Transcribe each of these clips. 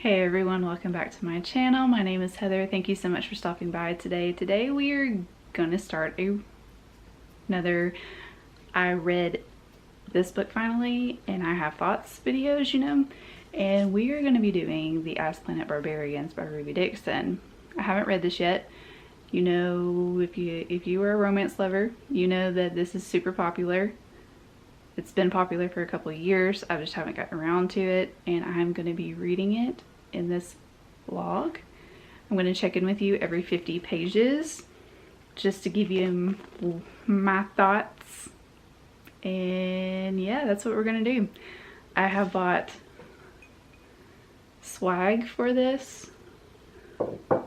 Hey everyone, welcome back to my channel. My name is Heather. Thank you so much for stopping by today. Today we are going to start another I read this book finally and I have thoughts videos, and we are going to be doing The Ice Planet Barbarians by Ruby Dixon. I haven't read this yet. If you are a romance lover, you know that this is super popular. It's been popular for a couple of years. I just haven't gotten around to it, and I'm going to be reading it in this vlog. I'm going to check in with you every 50 pages just to give you my thoughts. And yeah, that's what we're going to do. I have bought swag for this,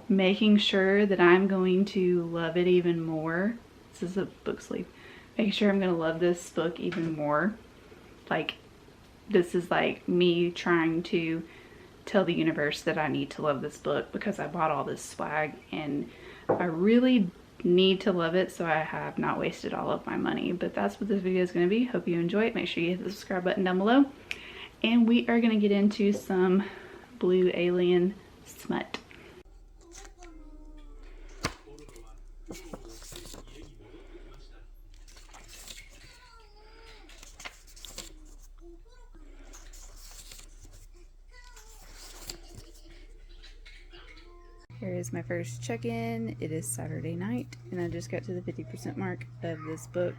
making sure that I'm going to love it even more. This is a book sleeve. Making sure I'm going to love this book even more. Like, this is like me trying to tell the universe that I need to love this book because I bought all this swag and I really need to love it, so I have not wasted all of my money. But that's what this video is going to be. Hope you enjoy it. Make sure you hit the subscribe button down below. And we are going to get into some blue alien smut. Here is my first check-in. It is Saturday night and I just got to the 50% mark of this book.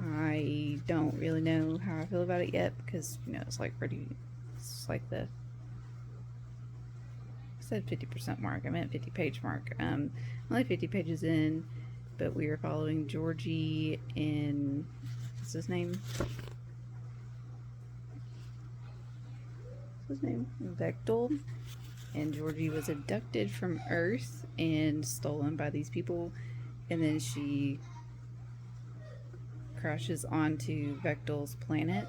I don't really know how I feel about it yet because, it's like the, I said 50% mark, I meant 50 page mark. Only 50 pages in, but we are following Georgie and, what's his name? Vectel. And Georgie was abducted from Earth and stolen by these people, and then she crashes onto Vectel's planet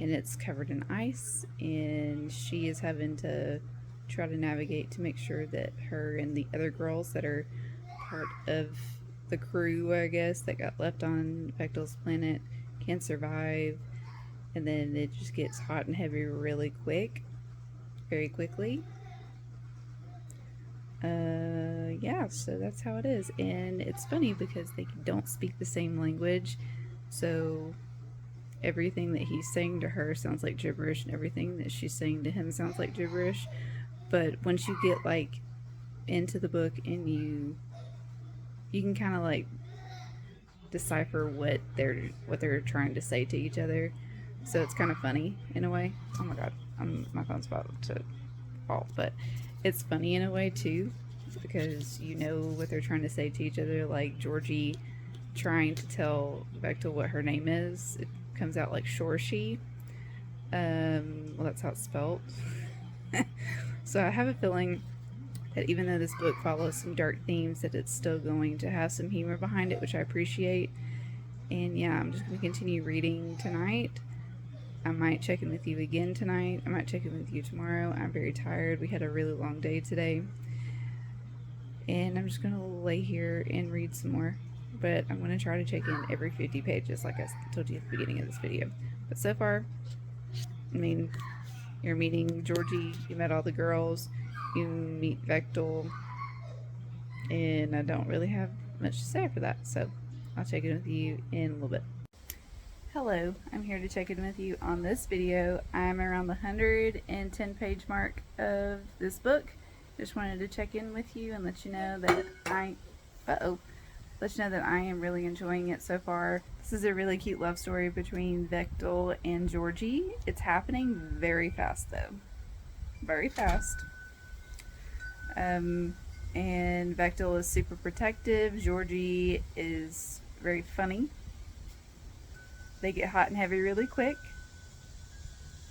and it's covered in ice, and she is having to try to navigate to make sure that her and the other girls that are part of the crew, I guess, that got left on Vectel's planet can survive. And then it just gets hot and heavy really quick, very quickly. Yeah, so that's how it is. And it's funny because they don't speak the same language, so everything that he's saying to her sounds like gibberish, and everything that she's saying to him sounds like gibberish. But once you get like into the book and you can kind of like decipher what they're trying to say to each other, so it's kind of funny in a way. Oh my god, my phone's about to fall, but it's funny in a way too, because you know what they're trying to say to each other. Like Georgie trying to tell Vectel what her name is, it comes out like Shorshi. Well, that's how it's spelled. So I have a feeling that even though this book follows some dark themes, that it's still going to have some humor behind it, which I appreciate. And yeah, I'm just going to continue reading tonight. I might check in with you again tonight. I might check in with you tomorrow. I'm very tired. We had a really long day today. And I'm just going to lay here and read some more. But I'm going to try to check in every 50 pages, like I told you at the beginning of this video. But so far, I mean, you're meeting Georgie. You met all the girls. You meet Vectel. And I don't really have much to say after that. So I'll check in with you in a little bit. Hello, I'm here to check in with you on this video. I'm around the 110 page mark of this book. Just wanted to check in with you and let you know that I am really enjoying it so far. This is a really cute love story between Vectel and Georgie. It's happening very fast though. Very fast. And Vectel is super protective. Georgie is very funny. They get hot and heavy really quick.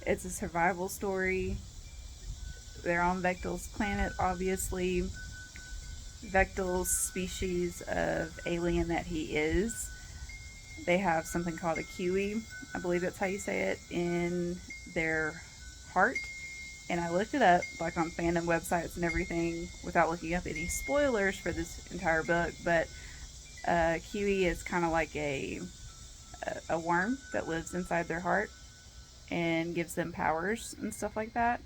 It's a survival story. They're on Vectel's planet, obviously. Vectel's species of alien that he is. They have something called a Kiwi, I believe that's how you say it, in their heart. And I looked it up, like on fandom websites and everything, without looking up any spoilers for this entire book. But Kiwi is kind of like a worm that lives inside their heart and gives them powers and stuff like that.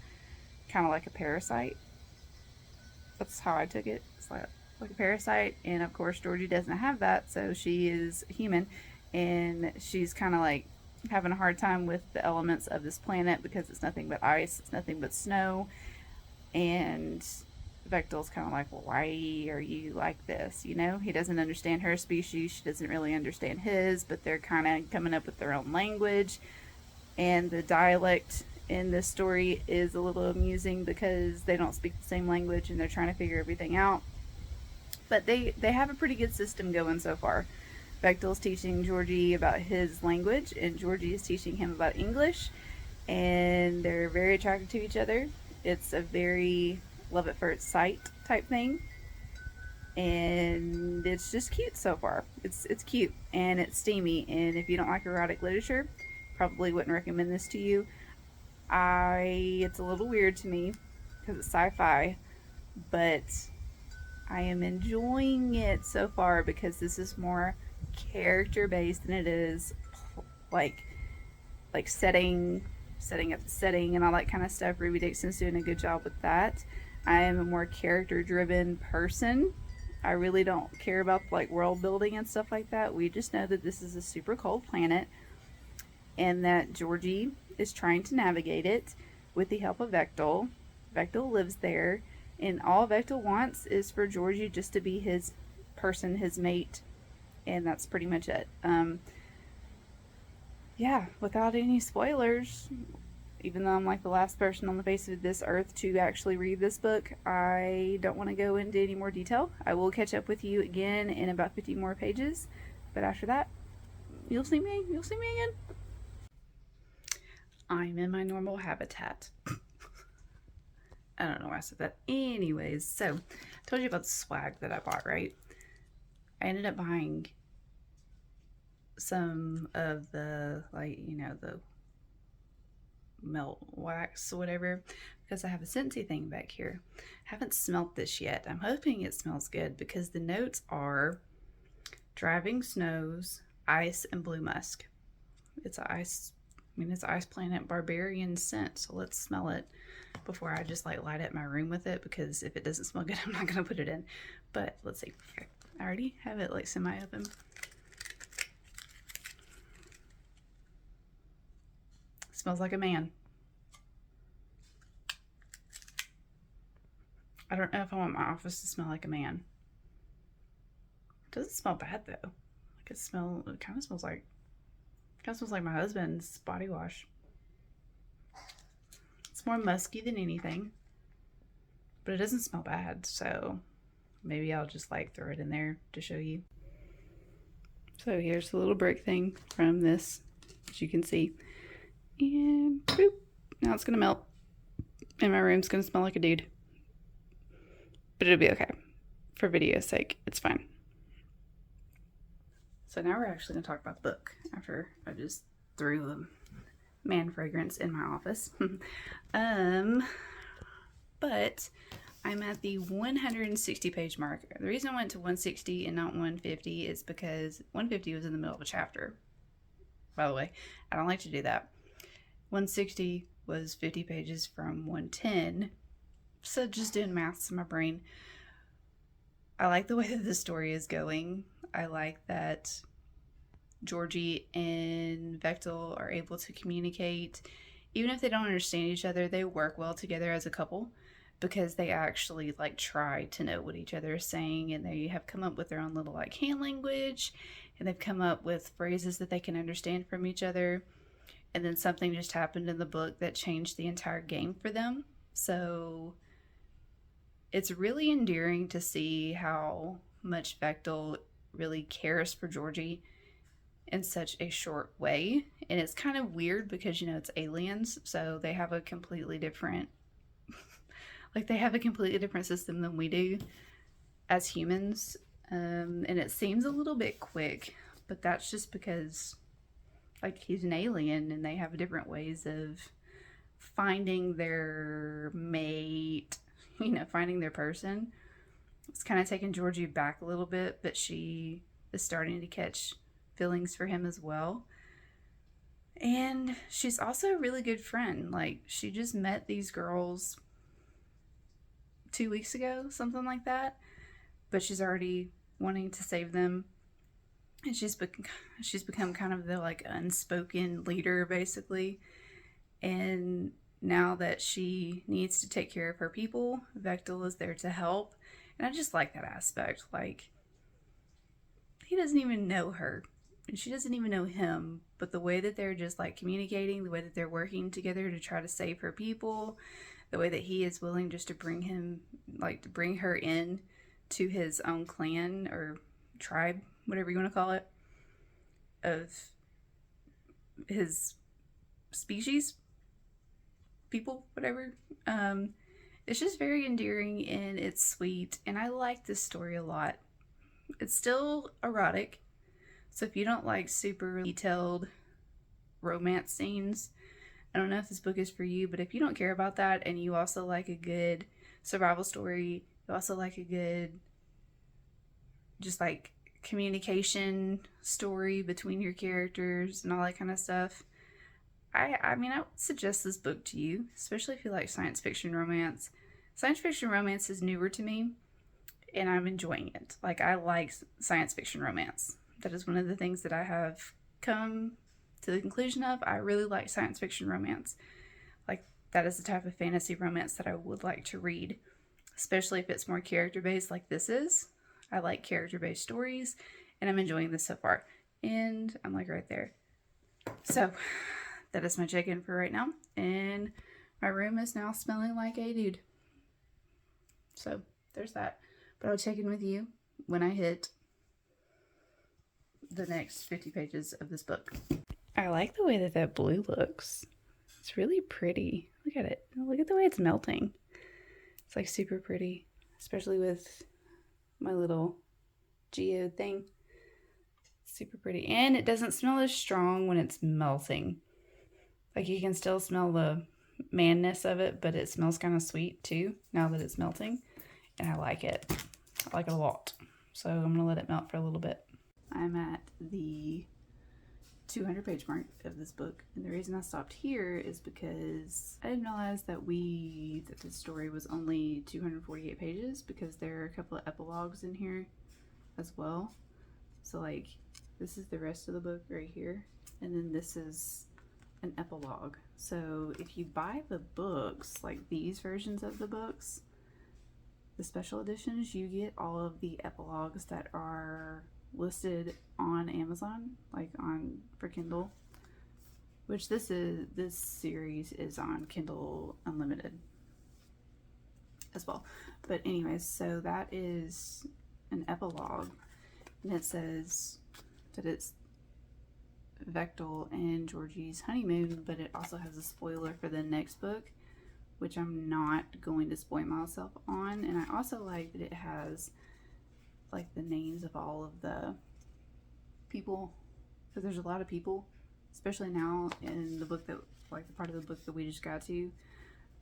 kind of like a parasite. That's how I took it. It's like a parasite, and of course Georgie doesn't have that, so she is human, and she's kind of like having a hard time with the elements of this planet because it's nothing but ice, it's nothing but snow, and Vectel's kind of like, well, why are you like this? You know, he doesn't understand her species, she doesn't really understand his, but they're kind of coming up with their own language, and the dialect in this story is a little amusing because they don't speak the same language and they're trying to figure everything out. But they have a pretty good system going so far. Bechtel's teaching Georgie about his language, and Georgie is teaching him about English, and they're very attracted to each other. It's a very love at first sight type thing, and it's just cute so far. It's cute and it's steamy, and if you don't like erotic literature, probably wouldn't recommend this to you. It's a little weird to me because it's sci-fi, but I am enjoying it so far because this is more character based than it is like setting up the setting and all that kind of stuff. Ruby Dixon's doing a good job with that. I am a more character driven person. I really don't care about like world building and stuff like that. We just know that this is a super cold planet and that Georgie is trying to navigate it with the help of Vectel. Vectel lives there, and all Vectel wants is for Georgie just to be his person, his mate, and that's pretty much it. Yeah, without any spoilers, even though I'm like the last person on the face of this earth to actually read this book, I don't want to go into any more detail. I will catch up with you again in about 50 more pages, but after that, you'll see me again. I'm in my normal habitat. I don't know why I said that. Anyways, so I told you about the swag that I bought, right? I ended up buying some of the, like, you know, the melt wax or whatever, because I have a Scentsy thing back here. I haven't smelt this yet. I'm hoping it smells good because the notes are driving snows, ice, and blue musk. It's ice planet barbarian scent, so let's smell it before I just like light up my room with it, because if it doesn't smell good, I'm not gonna put it in. But let's see. Okay, I already have it like semi-open. Smells like a man. I don't know if I want my office to smell like a man. It doesn't smell bad though. Like it kind of smells like my husband's body wash. It's more musky than anything, but it doesn't smell bad, so maybe I'll just like throw it in there to show you. So here's the little brick thing from this, as you can see, and boop, now it's gonna melt and my room's gonna smell like a dude, but it'll be okay for video's sake. It's fine. So now we're actually going to talk about the book after I just threw a man fragrance in my office. But I'm at the 160 page mark. The reason I went to 160 and not 150 is because 150 was in the middle of a chapter. By the way, I don't like to do that. 160 was 50 pages from 110. So just doing maths in my brain. I like the way that the story is going. I like that Georgie and Vectel are able to communicate. Even if they don't understand each other, they work well together as a couple because they actually like try to know what each other is saying, and they have come up with their own little like hand language, and they've come up with phrases that they can understand from each other. And then something just happened in the book that changed the entire game for them. So it's really endearing to see how much Vectel really cares for Georgie in such a short way. And it's kind of weird because, you know, it's aliens, so they have a completely different system than we do as humans. And it seems a little bit quick, but that's just because like he's an alien and they have different ways of finding their mate, you know, finding their person. It's kind of taking Georgie back a little bit, but she is starting to catch feelings for him as well. And she's also a really good friend. Like, she just met these girls 2 weeks ago, something like that. But she's already wanting to save them, and she's become kind of the like unspoken leader basically. And now that she needs to take care of her people, Vectel is there to help. And I just like that aspect. Like, he doesn't even know her, and she doesn't even know him, but the way that they're just like communicating, the way that they're working together to try to save her people, the way that he is willing just to bring her in to his own clan or tribe, whatever you want to call it, of his species, people, whatever. It's just very endearing and it's sweet, and I like this story a lot. It's still erotic, so if you don't like super detailed romance scenes, I don't know if this book is for you, but if you don't care about that and you also like a good survival story, you also like a good just like communication story between your characters and all that kind of stuff, I mean, I would suggest this book to you, especially if you like science fiction romance. Science fiction romance is newer to me, and I'm enjoying it. Like, I like science fiction romance. That is one of the things that I have come to the conclusion of. I really like science fiction romance. Like, that is the type of fantasy romance that I would like to read, especially if it's more character-based like this is. I like character-based stories, and I'm enjoying this so far. And I'm like right there. So, that is my check-in for right now. And my room is now smelling like a dude. So, there's that. But I'll check in with you when I hit the next 50 pages of this book. I like the way that that blue looks. It's really pretty. Look at it. Look at the way it's melting. It's like super pretty, especially with my little geode thing. Super pretty. And it doesn't smell as strong when it's melting. Like, you can still smell the manness of it, but it smells kind of sweet too now that it's melting. And I like it. I like it a lot. So I'm going to let it melt for a little bit. I'm at the 200 page mark of this book. And the reason I stopped here is because I didn't realize that the story was only 248 pages, because there are a couple of epilogues in here as well. So like, this is the rest of the book right here. And then this is an epilogue. So if you buy the books, like these versions of the books, the special editions, you get all of the epilogues that are listed on Amazon, like for Kindle, which this series is on Kindle Unlimited as well. But anyways, so that is an epilogue, and it says that it's Vectel and Georgie's honeymoon, but it also has a spoiler for the next book, which I'm not going to spoil myself on. And I also like that it has like the names of all of the people, because there's a lot of people, especially now in the book that, like the part of the book that we just got to.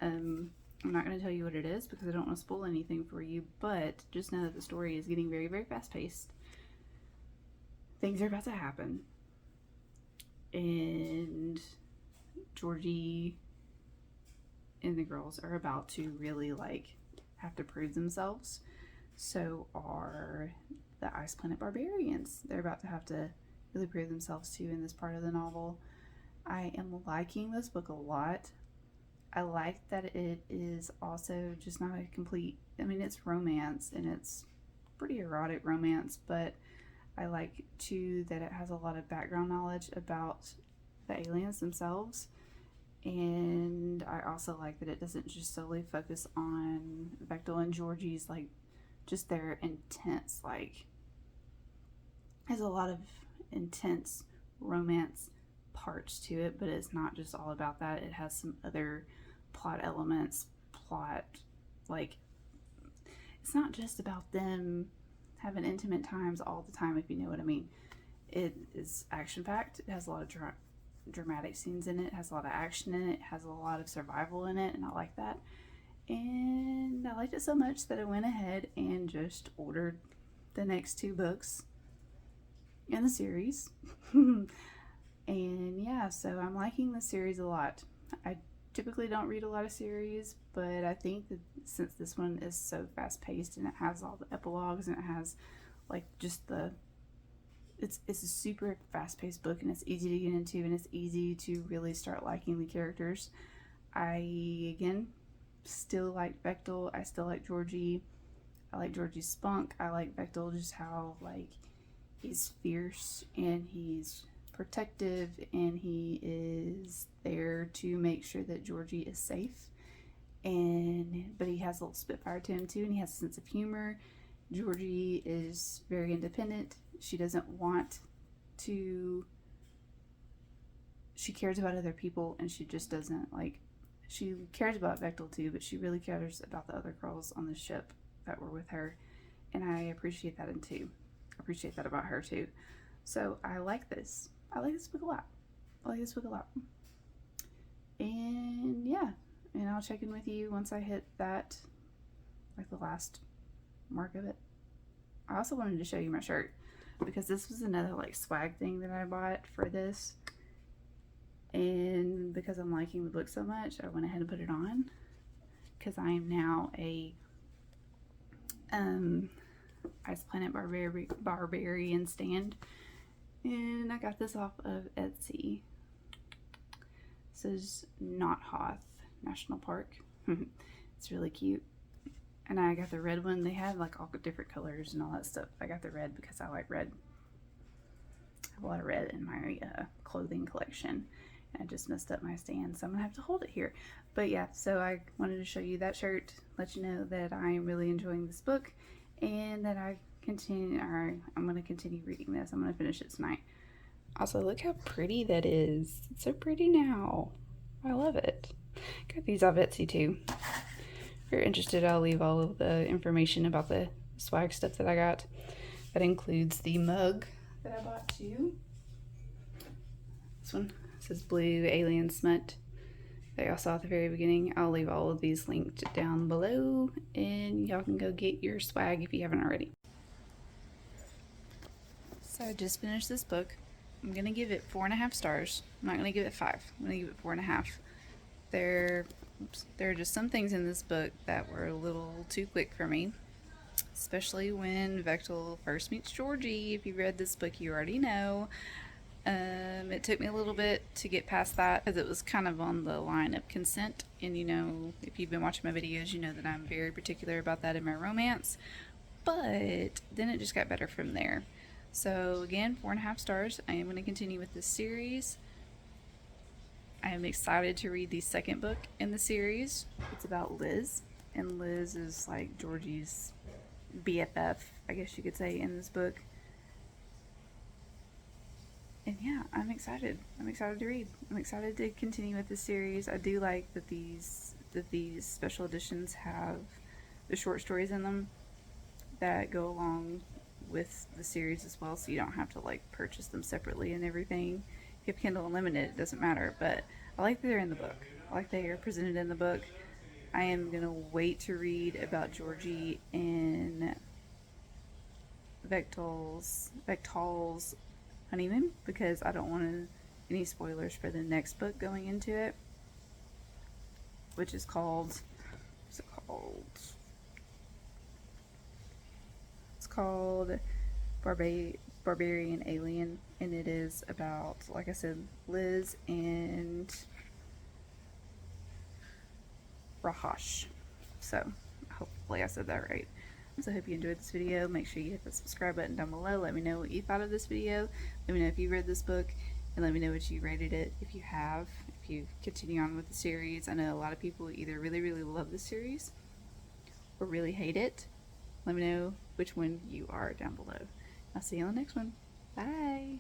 I'm not going to tell you what it is because I don't want to spoil anything for you, but just know that the story is getting very, very fast paced. Things are about to happen, and Georgie and the girls are about to really like have to prove themselves. So are the Ice Planet Barbarians. They're about to have to really prove themselves too in this part of the novel. I am liking this book a lot. I like that it is also just not a complete, I mean, it's romance and it's pretty erotic romance, but I like too that it has a lot of background knowledge about the aliens themselves. And I also like that it doesn't just solely focus on Vectel and Georgie's, like, just their intense, like, has a lot of intense romance parts to it, but it's not just all about that. It has some other plot elements, like, it's not just about them having intimate times all the time, if you know what I mean. It is action-packed. It has a lot of dramatic scenes in it. It has a lot of action in it. It has a lot of survival in it, and I like that. And I liked it so much that I went ahead and just ordered the next 2 books in the series. And yeah, so I'm liking the series a lot. I typically don't read a lot of series, but I think that since this one is so fast paced and it has all the epilogues and it has like just the it's a super fast paced book and it's easy to get into and it's easy to really start liking the characters. I again still like Bechtel. I still like Georgie. I like Georgie's spunk. I like Bechtel just how like he's fierce and he's protective and he is there to make sure that Georgie is safe. But he has a little spitfire to him too, and he has a sense of humor. Georgie is very independent. She doesn't want to. She cares about other people, and she just doesn't like. She cares about Bechtel too, but she really cares about the other girls on the ship that were with her, and I appreciate that appreciate that about her too. So I like this. I like this book a lot. And yeah, and I'll check in with you once I hit that, like the last mark of it. I also wanted to show you my shirt because this was another like swag thing that I bought for this. And because I'm liking the book so much, I went ahead and put it on because I am now a Ice Planet Barbarian stand. And I got this off of Etsy. This is Not Hoth National Park. It's really cute. And I got the red one. They have like all different colors and all that stuff. I got the red because I like red. I have a lot of red in my clothing collection. And I just messed up my stand, so I'm going to have to hold it here. But yeah, so I wanted to show you that shirt, let you know that I am really enjoying this book and that I'm going to continue reading this. I'm going to finish it tonight. Also, look how pretty that is. It's so pretty now. I love it. Got these off Etsy too. If you're interested, I'll leave all of the information about the swag stuff that I got. That includes the mug that I bought too. This one says Blue Alien Smut that y'all saw at the very beginning. I'll leave all of these linked down below and y'all can go get your swag if you haven't already. So I just finished this book. I'm going to give it 4.5 stars. I'm not going to give it 5. I'm going to give it 4.5. There are just some things in this book that were a little too quick for me. Especially when Bechtel first meets Georgie. If you read this book, you already know. It took me a little bit to get past that because it was kind of on the line of consent. And you know, if you've been watching my videos, you know that I'm very particular about that in my romance. But then it just got better from there. So again, 4.5 stars. I am going to continue with this series. I am excited to read the second book in the series. It's about Liz. And Liz is like Georgie's BFF, I guess you could say, in this book. And yeah, I'm excited. I'm excited to read. I'm excited to continue with this series. I do like that these special editions have the short stories in them that go along with the series as well, so you don't have to like purchase them separately and everything. If you have Kindle Unlimited, it doesn't matter, but I like that they're in the book. I like they are presented in the book. I am gonna wait to read about Georgie and Bechtel's honeymoon because I don't want any spoilers for the next book going into it, which is called, what's it called? It's called Barbarian Alien, and it is about, like I said, Liz and Rahash. So hopefully I said that right. So I hope you enjoyed this video. Make sure you hit the subscribe button down below. Let me know what you thought of this video. Let me know if you read this book, and let me know what you rated it if you have. If you continue on with the series. I know a lot of people either really, really love the series or really hate it. Let me know which one you are down below. I'll see you on the next one. Bye!